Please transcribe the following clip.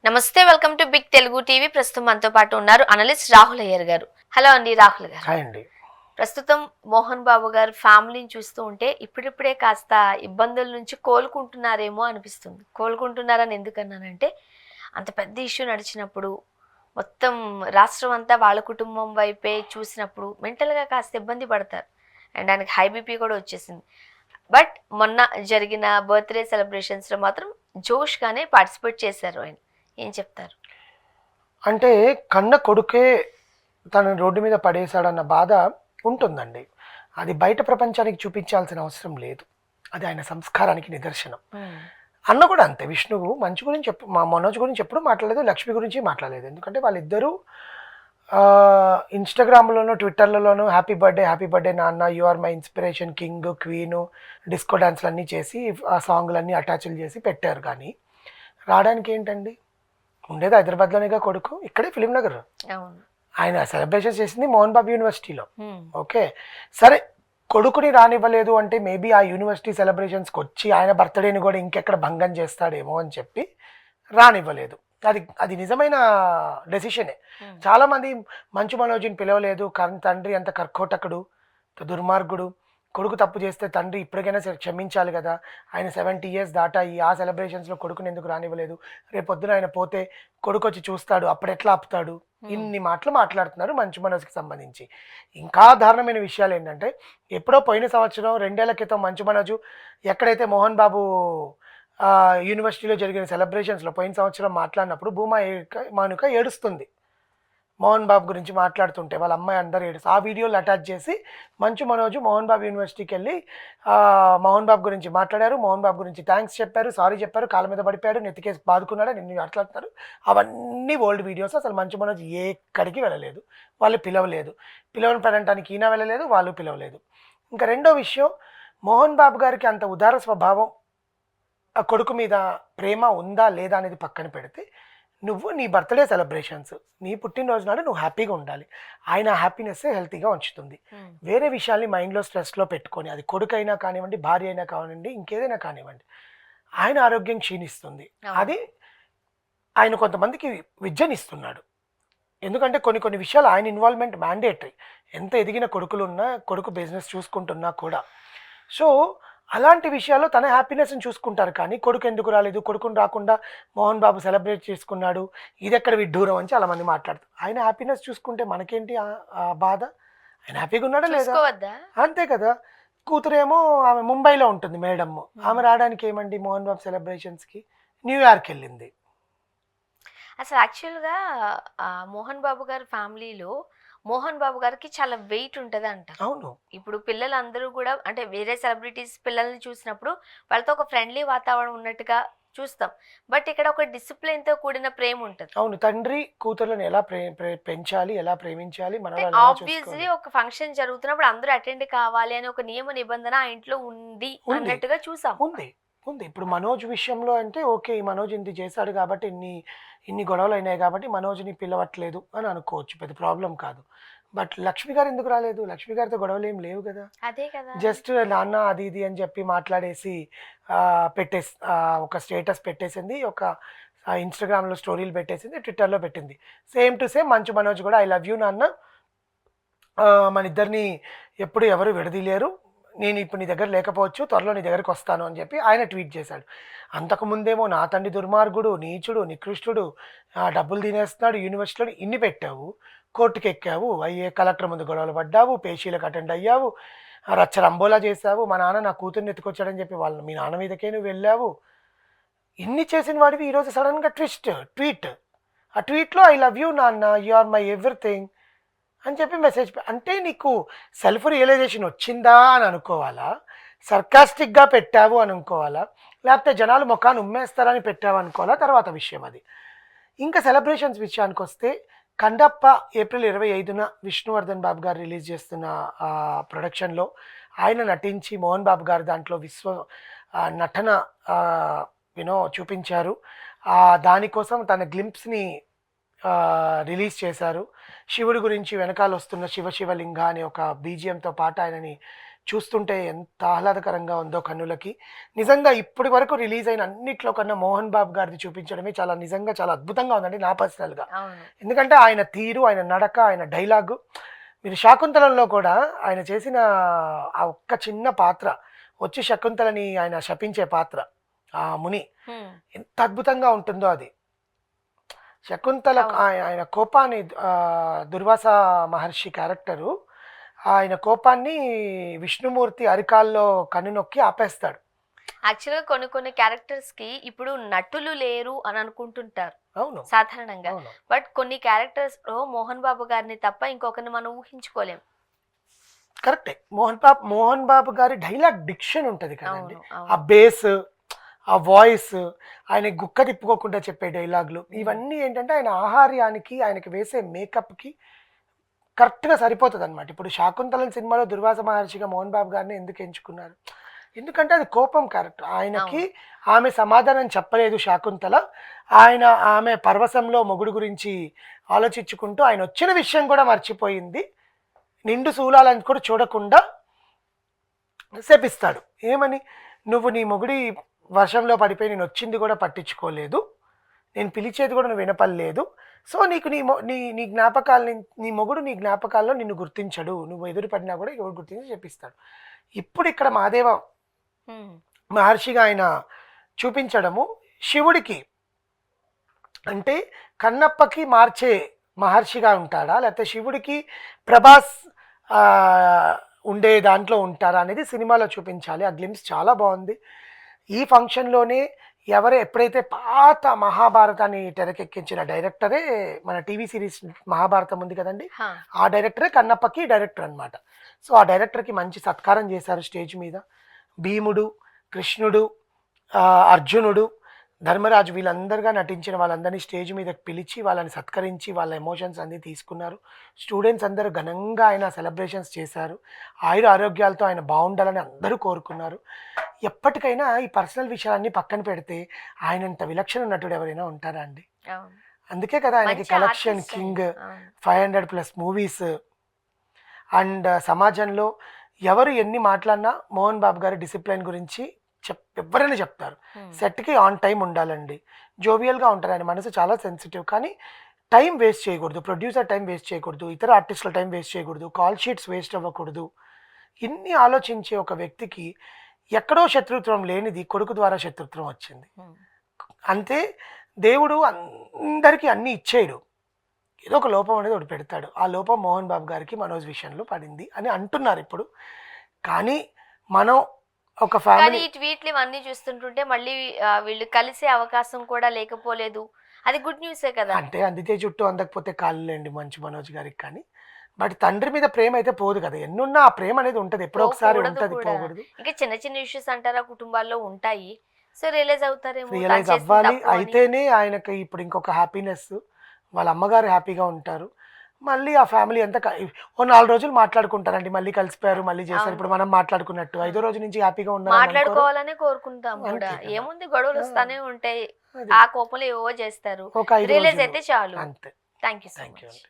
నమస్తే, welcome to big Telugu TV. ప్రస్తుతం మనతో పాటు ఉన్నారు అనలిస్ట్ రాహుల్ అయ్యర్ గారు. హలో అండి రాహుల్ గారు. హాయ్ అండి. ప్రస్తుతం మోహన్ బాబు గారు ఫ్యామిలీని చూస్తూ ఉంటే ఇప్పుడిప్పుడే కాస్త ఇబ్బందుల నుంచి కోలుకుంటున్నారేమో అనిపిస్తుంది. కోలుకుంటున్నారని ఎందుకన్నానంటే అంత పెద్ద ఇష్యూ నడిచినప్పుడు మొత్తం రాష్ట్రం అంతా వాళ్ళ కుటుంబం వైపే చూసినప్పుడు మెంటల్గా కాస్త ఇబ్బంది పడతారు. అండ్ ఆయనకి హై బీపీ కూడా వచ్చేసింది. బట్ మొన్న జరిగిన బర్త్డే సెలబ్రేషన్స్లో మాత్రం జోష్గానే పార్టిసిపేట్ చేశారు ఆయన. ఏం చెప్తారు? అంటే కన్న కొడుకే తన రోడ్డు మీద పడేశాడన్న బాధ ఉంటుందండి. అది బయట ప్రపంచానికి చూపించాల్సిన అవసరం లేదు. అది ఆయన సంస్కారానికి నిదర్శనం. అన్న కూడా అంతే. విష్ణువు మంచి గురించి మా మనోజ్ గురించి ఎప్పుడు మాట్లాడలేదు, లక్ష్మి గురించి మాట్లాడలేదు. ఎందుకంటే వాళ్ళిద్దరూ ఇన్స్టాగ్రామ్లోనూ ట్విట్టర్లలోనూ హ్యాపీ బర్త్డే నాన్న, you are my inspiration, king, queen, disco డాన్స్లు అన్నీ చేసి ఆ సాంగ్లన్నీ అటాచ్లు చేసి పెట్టారు. కానీ రావడానికి ఏంటండి? ఉండేది హైదరాబాద్లోనేగా కొడుకు, ఇక్కడే ఫిలిం నగర్. ఆయన సెలబ్రేషన్స్ చేసింది మోహన్ బాబు యూనివర్సిటీలో. ఓకే, సరే కొడుకుని రానివ్వలేదు అంటే మేబీ ఆ యూనివర్సిటీ సెలబ్రేషన్స్కి వచ్చి ఆయన బర్త్డేని కూడా ఇంకెక్కడ భంగం చేస్తాడేమో అని చెప్పి రానివ్వలేదు. అది అది నిజమైన డెసిషనే. చాలామంది మంచు మనోజ్ని పిలవలేదు, తండ్రి అంత కర్కోటకుడు, దుర్మార్గుడు, కొడుకు తప్పు చేస్తే తండ్రి ఇప్పటికైనా క్షమించాలి కదా, ఆయన 70 years దాటాయి, ఆ సెలబ్రేషన్స్లో కొడుకుని ఎందుకు రానివ్వలేదు, రేపొద్దున ఆయన పోతే కొడుకు వచ్చి చూస్తాడు, అప్పుడెట్లా ఆపుతాడు, ఇన్ని మాటలు మాట్లాడుతున్నారు మంచు మనోజ్కి సంబంధించి. ఇంకా దారుణమైన విషయాలు ఏంటంటే, ఎప్పుడో పోయిన సంవత్సరం 2 ఏళ్ల క్రితం మంచు మనోజ్ ఎక్కడైతే మోహన్ బాబు యూనివర్సిటీలో జరిగిన సెలబ్రేషన్స్లో పోయిన సంవత్సరం మాట్లాడినప్పుడు భూమా మానుక ఏడుస్తుంది. మోహన్ బాబు గురించి మాట్లాడుతుంటే వాళ్ళ అమ్మాయి అందరూ ఏడుస్తారు. ఆ వీడియోలు అటాచ్ చేసి మంచు మనోజ్ మోహన్ బాబు యూనివర్సిటీకి వెళ్ళి మోహన్ బాబు గురించి మాట్లాడారు, మోహన్ బాబు గురించి థ్యాంక్స్ చెప్పారు, సారీ చెప్పారు, కాళ్ళ మీద పడిపోయాడు, నెత్తికేసి బాదుకున్నాడు, నిన్ను మాట్లాడుతున్నారు. అవన్నీ ఓల్డ్ వీడియోస్. అసలు మంచు మనోజ్ ఎక్కడికి వెళ్ళలేదు, వాళ్ళు పిలవలేదు. పిలవని పడటానికి ఈయన వెళ్ళలేదు, వాళ్ళు పిలవలేదు. ఇంకా రెండో విషయం, మోహన్ బాబు గారికి అంత ఉదార స్వభావం, ఆ కొడుకు మీద ప్రేమ ఉందా లేదా అనేది పక్కన పెడితే, నువ్వు నీ బర్త్డే సెలబ్రేషన్స్, నీ పుట్టినరోజు నాడు నువ్వు హ్యాపీగా ఉండాలి. ఆయన హ్యాపీనెస్ హెల్తీగా ఉంచుతుంది. వేరే విషయాల్ని మైండ్లో స్ట్రెస్లో పెట్టుకొని, అది కొడుకైనా కానివ్వండి, భార్య అయినా కానివ్వండి, ఇంకేదైనా కానివ్వండి, ఆయన ఆరోగ్యం క్షీణిస్తుంది. అది ఆయన కొంతమందికి విద్యనిస్తున్నాడు. ఎందుకంటే కొన్ని విషయాలు ఆయన ఇన్వాల్వ్మెంట్ మ్యాండేటరీ. ఎంత ఎదిగిన కొడుకులున్నా, కొడుకు బిజినెస్ చూసుకుంటున్నా కూడా. సో అలాంటి విషయాల్లో తన హ్యాపీనెస్ని చూసుకుంటారు. కానీ కొడుకు ఎందుకు రాలేదు, కొడుకుని రాకుండా మోహన్ బాబు సెలబ్రేట్ చేసుకున్నాడు, ఇది ఎక్కడ విడ్డూరం అని చాలామంది మాట్లాడుతారు. ఆయన హ్యాపీనెస్ చూసుకుంటే మనకేంటి ఆ బాధ? ఆయన హ్యాపీగా ఉన్నాడా లేదా? అంతే కదా. కూతురేమో ఆమె ముంబైలో ఉంటుంది, మేడమ్. ఆమె రావడానికి ఏమండి మోహన్ బాబు సెలబ్రేషన్స్కి? న్యూయార్క్ వెళ్ళింది. అసలు యాక్చువల్గా మోహన్ బాబు గారి ఫ్యామిలీలో మోహన్ బాబు గారికి చాలా వెయిట్ ఉంటుంది అంట. అవును. ఇప్పుడు పిల్లలందరూ కూడా అంటే వేరే సెలబ్రిటీస్ పిల్లల్ని చూసినప్పుడు వాళ్ళతో ఒక ఫ్రెండ్లీ వాతావరణం ఉన్నట్టుగా చూస్తాం. బట్ ఇక్కడ ఒక డిసిప్లిన్ తో కూడిన ప్రేమ ఉంటుంది. అవును, తండ్రి కూతుర్లను ఎలా పెంచాలి, ఎలా ప్రేమించాలి, ఆబ్వియస్లీ ఒక ఫంక్షన్ జరుగుతున్నప్పుడు అందరూ అటెండ్ కావాలి అని ఒక నియమ నిబంధన ఆ ఇంట్లో ఉంది అన్నట్టుగా చూసాం. ఉంది. ఇప్పుడు మనోజ్ విషయంలో అంటే ఓకే, మనోజ్ ఇంత చేశాడు కాబట్టి ఇన్ని గొడవలు అయినాయి కాబట్టి మనోజ్ని పిలవట్లేదు అని అనుకోవచ్చు, పెద్ద ప్రాబ్లం కాదు. బట్ లక్ష్మి గారు ఎందుకు రాలేదు? లక్ష్మి గారితో గొడవలు ఏం లేవు కదా. అదే కదా, జస్ట్ నాన్న అది ఇది అని చెప్పి మాట్లాడేసి ఒక స్టేటస్ పెట్టేసింది, ఒక ఇన్స్టాగ్రామ్లో స్టోరీలు పెట్టేసింది, ట్విట్టర్లో పెట్టింది. Same to same Manchu Manoj కూడా ఐ లవ్ యూ నాన్న, మన ఇద్దరిని ఎప్పుడు ఎవరు విడదీయలేరు, నేను ఇప్పుడు నీ దగ్గర లేకపోవచ్చు, త్వరలో నీ దగ్గరికి వస్తాను అని చెప్పి ఆయన ట్వీట్ చేశాడు. అంతకుముందేమో నా తండ్రి దుర్మార్గుడు, నీచుడు, నికృష్టుడు, డబ్బులు తినేస్తున్నాడు, యూనివర్సిటీలో ఇన్ని పెట్టావు, కోర్టుకి ఎక్కావు, కలెక్టర్ ముందు గొడవలు పడ్డావు, పేషీలకు అటెండ్ అయ్యావు, రచ్చరంబోలా చేశావు, మా నాన్న నా కూతుర్ని ఎత్తుకొచ్చాడని చెప్పి మీ నాన్న మీదకే నువ్వు వెళ్ళావు. ఇన్ని చేసిన వాడివి ఈరోజు సడన్గా ట్వీట్. ఆ ట్వీట్లో ఐ లవ్ యూ నాన్న, యు ఆర్ మై ఎవ్రీథింగ్ అని చెప్పి మెసేజ్. అంటే నీకు సెల్ఫ్ రియలైజేషన్ వచ్చిందా అని అనుకోవాలా, సర్కాస్టిక్గా పెట్టావు అని అనుకోవాలా, లేకపోతే జనాలు ముఖాన్ని ఉమ్మేస్తారని పెట్టావు అనుకోవాలా, తర్వాత విషయం అది. ఇంకా సెలబ్రేషన్స్ విషయానికి వస్తే, కండప్ప April 25న విష్ణువర్ధన్ బాబు గారు రిలీజ్ చేస్తున్న ప్రొడక్షన్లో ఆయన నటించి మోహన్ బాబు గారు దాంట్లో నటన చూపించారు. దానికోసం తన గ్లింప్స్ని రిలీజ్ చేశారు. శివుడి గురించి వెనకాల వస్తున్న శివలింగ అనే ఒక బీజిఎంతో పాటు ఆయనని చూస్తుంటే ఎంత ఆహ్లాదకరంగా ఉందో కన్నులకి. నిజంగా ఇప్పటి వరకు రిలీజ్ అయిన అన్నిట్లో కన్నా మోహన్ బాబు గారిది చూపించడమే చాలా నిజంగా చాలా అద్భుతంగా ఉందండి నా పర్సనల్‌గా. అవును. ఎందుకంటే ఆయన తీరు, ఆయన నడక, ఆయన డైలాగు మీరు 'శాకుంతలంలో' కూడా ఆయన చేసిన ఆ ఒక్క చిన్న పాత్ర, వచ్చి శకుంతలని ఆయన శపించే పాత్ర, ఆ ముని హ్మ్. ఎంత అద్భుతంగా ఉంటుందో అది. శకుంతల అవును. ఆయన కోపాన్ని దుర్వాస మహర్షి క్యారెక్టరు ఆయన కోపాన్ని విష్ణుమూర్తి అరికాల్లో కన్ను నొక్కి ఆపేస్తాడు. యాక్చువల్‌గా కొన్ని కొన్ని క్యారెక్టర్స్‌కి ఇప్పుడు నటులు లేరు అని అనుకుంటుంటారు అవును. సాధారణంగా. అవును. బట్ కొన్ని క్యారెక్టర్స్‌లో మోహన్ బాబు గారిని తప్ప ఇంకొకరిని మనం ఊహించుకోలేం. కరెక్టే. మోహన్ బాబు గారి డైలాగ్ డిక్షన్ ఉంటది కదండీ! అవును. ఆ అవును. బేస్, ఆ వాయిస్, ఆయన గుక్క తిప్పుకోకుండా చెప్పే డైలాగ్‌లు హ్మ్. ఇవన్నీ ఏంటంటే ఆయన ఆహార్యానికి, ఆయనకి వేసే మేకప్‌కి కరెక్ట్‌గా సరిపోతదనమాట. ఇప్పుడు 'శాకుంతలం' సినిమాలో దుర్వాస మహర్షిగా మోహన్ బాబు గారిని ఎందుకు ఎంచుకున్నారు? ఎందుకంటే అది కోపం క్యారెక్టర్. ఆయనకి అవును. ఆమె సమాధానం చెప్పలేదు శాకుంతల. ఆమె పరవశంలో మొగుడు గురించి ఆలోచించుకుంటూ ఆయనొచ్చిన విషయం కూడా మర్చిపోయింది. నిండు శూలాలను కూడా చూడకుండా శపిస్తాడు. ఏమని? "నువ్వు నీ మొగుడి వర్షంలో పడిపోయి నేనొచ్చింది కూడా పట్టించుకోలేదు. నేను పిలిచేది కూడా నువ్వు వినపల్లేదు. సో, నీకు నీ మొ నీ నీ జ్ఞాపకాలని నీ మొగుడు నీ జ్ఞాపకాల్లో నిన్ను గుర్తించడు. నువ్వు ఎదురు పడినా కూడా ఎవడు గుర్తించి" చెప్పిస్తాడు. ఇప్పుడు ఇక్కడ మహాదేవ హ్మ్. మహర్షిగా ఆయన చూపించడము శివుడికి అంటే కన్నప్పకి మార్చే మహర్షిగా ఉంటాడా? లేకపోతే శివుడికి ప్రభాస్ ఉండే దాంట్లో ఉంటారా అనేది సినిమాలో చూపించాలి. ఆ గ్లింప్స్ చాలా బాగుంది. ఈ ఫంక్షన్‌లోనే ఎప్పుడైతే పాత మహాభారతాన్ని తెరకెక్కించిన డైరెక్టరే మన టీవీ సీరీస్ 'మహాభారతం' ఉంది కదండీ! హా! ఆ డైరెక్టరే కన్నప్పకి డైరెక్టర్ అనమాట. సో, ఆ డైరెక్టర్‌కి మంచి సత్కారం చేశారు స్టేజ్ మీద. భీముడు, కృష్ణుడు, అర్జునుడు, ధర్మరాజు వీళ్ళందరుగా నటించిన వాళ్ళందరినీ స్టేజ్ మీదకి పిలిచి, వాళ్ళని సత్కరించి, వాళ్ళ ఎమోషన్స్ అన్నీ తీసుకున్నారు. స్టూడెంట్స్ అందరూ ఘనంగా ఆయన సెలబ్రేషన్స్ చేశారు. ఆయురారోగ్యాలతో ఆయన బావుండాలని అందరూ కోరుకున్నారు. ఎప్పటికైనా ఈ పర్సనల్ విషయాలన్నీ పక్కన పెడితే, ఆయనంత విలక్షణ నటుడు ఎవరైనా ఉంటారా అండి? అవును. అందుకే కదా ఆయనకి మంచి కలెక్షన్ ఆర్టిస్ట్ ఆయన. కింగ్, అవును. 500+ మూవీస్. అండ్ సమాజంలో ఎవరు ఎన్ని మాట్లాడినా మోహన్ బాబు గారి డిసిప్లిన్ గురించి ఎవరైనా చెప్తారు. హ్మ్. సెట్‌కి ఆన్ టైమ్ ఉండాలండి. జోవియల్‌గా ఉంటారు. ఆయన మనసు చాలా సెన్సిటివ్. కానీ టైం వేస్ట్ చేయకూడదు. ప్రొడ్యూసర్ టైం వేస్ట్ చేయకూడదు. ఇతర ఆర్టిస్టుల టైం వేస్ట్ చేయకూడదు. కాల్ షీట్స్ వేస్ట్ అవ్వకూడదు. ఇన్ని ఆలోచించే ఒక వ్యక్తికి ఎక్కడో శత్రుత్వం లేనిది కొడుకు ద్వారా శత్రుత్వం వచ్చింది. హ్మ్. అంతే దేవుడు అందరికీ అన్నీ ఇచ్చేయడు. ఏదో ఒక లోపం అనేది ఒకటి పెడతాడు. ఆ లోపం మోహన్ బాబు గారికి మనోజ్ విషయంలో పడింది అని అంటున్నారు ఇప్పుడు. కానీ మనం ఒక కానీ ఫ్యామిలీ ఈ ట్వీట్లు ఇవన్నీ చూస్తుంటుంటే మళ్ళీ వీళ్ళు కలిసే అవకాశం కూడా లేకపోలేదు. అది గుడ్ న్యూసే కదా! అంటే అందితే చుట్టూ అందకపోతే కాళ్ళులేండి మంచు మనోజ్ గారికి కానీ. బట్ తండ్రి మీద ప్రేమ అయితే పోదు కదా! ఎన్నున్నా ఆ ప్రేమ అనేది ఉంటది. ఎప్పుడో ఒకసారి పోకూడదు ఉంటది. కూడా. పోకూడదు. ఇంకా చిన్న చిన్న ఇష్యూస్ అంటారా కుటుంబాల్లో ఉంటాయి. సో, రియలైజ్ అవుతారేమో తను రియలైజ్ చేసింది అవ్వాలి. తప్పు అని. అయితేనే ఆయనకి ఇప్పుడు ఇంకొక హ్యాపీనెస్. వాళ్ళ అమ్మగారు హ్యాపీగా ఉంటారు. మళ్ళీ ఆ ఫ్యామిలీ అంతా ఓ 4 రోజులు మాట్లాడుకుంటారండి. మళ్ళీ కలిసిపోయారు. మళ్ళీ చేశారు. అవును. ఇప్పుడు మనం మాట్లాడుకున్నట్టు. ఆ! ఐదో రోజు నుంచి హ్యాపీగా ఉన్నారని అనుకోరు. మాట్లాడుకోవాలనే కోరుకుంటాం కూడా. అంతే కదా! ఏముంది గొడవలు ఆ! వస్తానే ఉంటాయి. అదే. ఆ కోపంలో ఏవేవో చేస్తారు. ఒక 5 రియలైజ్ రోజులు. అయితే చాలు. అంతే. Thank you so thank you much. అండి.